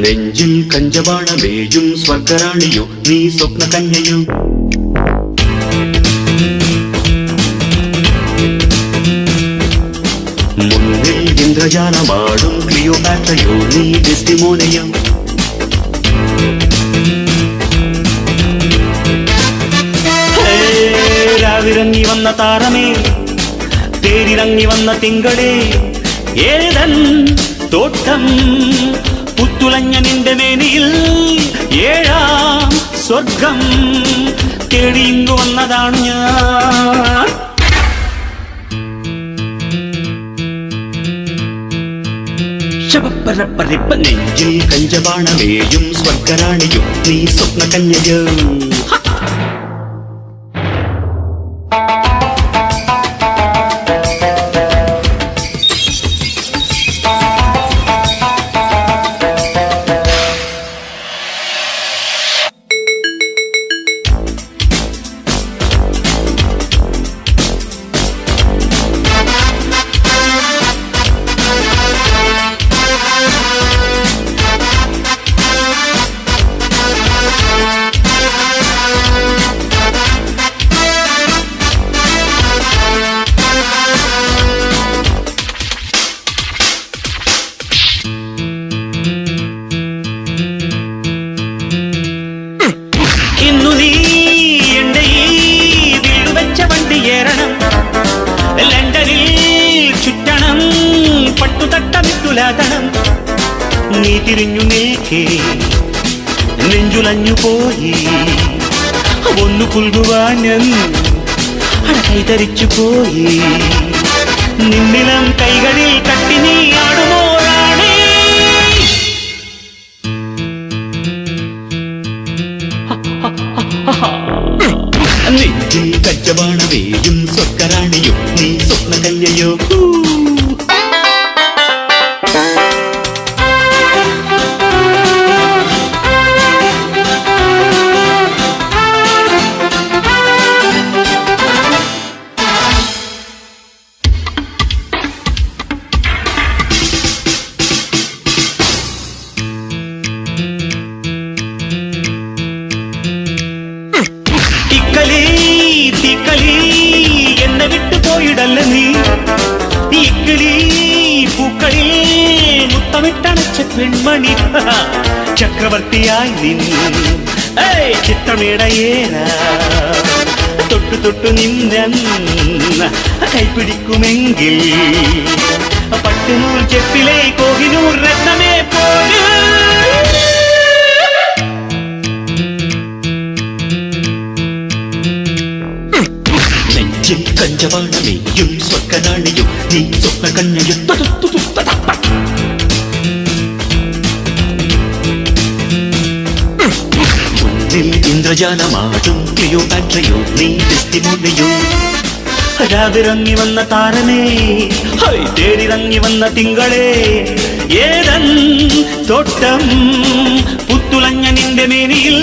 നെഞ്ചിൽ കഞ്ചബാണമേയും സ്വർഗറാണിയോ നീ സ്വപ്ന കന്യയോ. മുന്നിൽ ഇന്ദ്രജാലമാടും ക്ലിയോപാട്രയോ നീ ഡെസ്റ്റിമോനയോ. രാവിറങ്ങി വന്ന താരമേ, തേരിറങ്ങി വന്ന തിങ്കളേ, ഏതൻ തോട്ടം പുത്തുലഞ്ഞ നിന്റെ മേനിയിൽ ഏഴാം സ്വർഗം തേടിയിങ്ങു വന്നതാണ് ഞാൻ. നെഞ്ചിൽ കഞ്ചബാണമേയും സ്വർഗറാണിയും നീ സ്വപ്ന കന്യയോ. ഇന്നു നീ എന്റെ ഈ വീട് വെച്ച വണ്ടി ഏറണം, ലണ്ടനിൽ ചുറ്റണം, പട്ടുതട്ടമിട്ടുലാകണം. നീ തിരിഞ്ഞു നിൽക്കേ നെഞ്ചുലഞ്ഞു പോയി, ഒന്നു പുൽകുവാൻ കൈതരിച്ചു പോയി. നിന്നിലം കൈകളിൽ കട്ടി നീ ആടുമോറാണേ. നെഞ്ചിൽ കഞ്ചബാണമേയും സ്വർഗറാണിയോ നീ സ്വപ്ന കന്യയോ. തീക്കളി എന്നെ വിട്ടു പോയിടല്ല നീ, ഇക്കിളി പൂക്കളിൽ മുത്തമിട്ടണച്ച പെൺമണി. ചക്രവർത്തിയായി നിന്ന് ചിത്രമേടയേറ തൊട്ടു തൊട്ടു നിന്ന കൈപിടിക്കുമെങ്കിൽ പട്ടുനൂൽ ചെപ്പിലെ കോഹിനൂർ രത്നമേ പോലും. നെഞ്ചിൽ കഞ്ചബാണമേയും സ്വർഗറാണിയോ നീ സ്വപ്ന കന്യയോ. മുന്നിൽ ഇന്ദ്രജാലമാടും ക്ലിയോപാട്രയോ നീ ഡെസ്റ്റിമോനയോ. രാവിറങ്ങി വന്ന താരമേ, തേരിറങ്ങി വന്ന തിങ്കളേ, ഏതൻ തോട്ടം പുത്തുലഞ്ഞ നിന്റെ മേനിയിൽ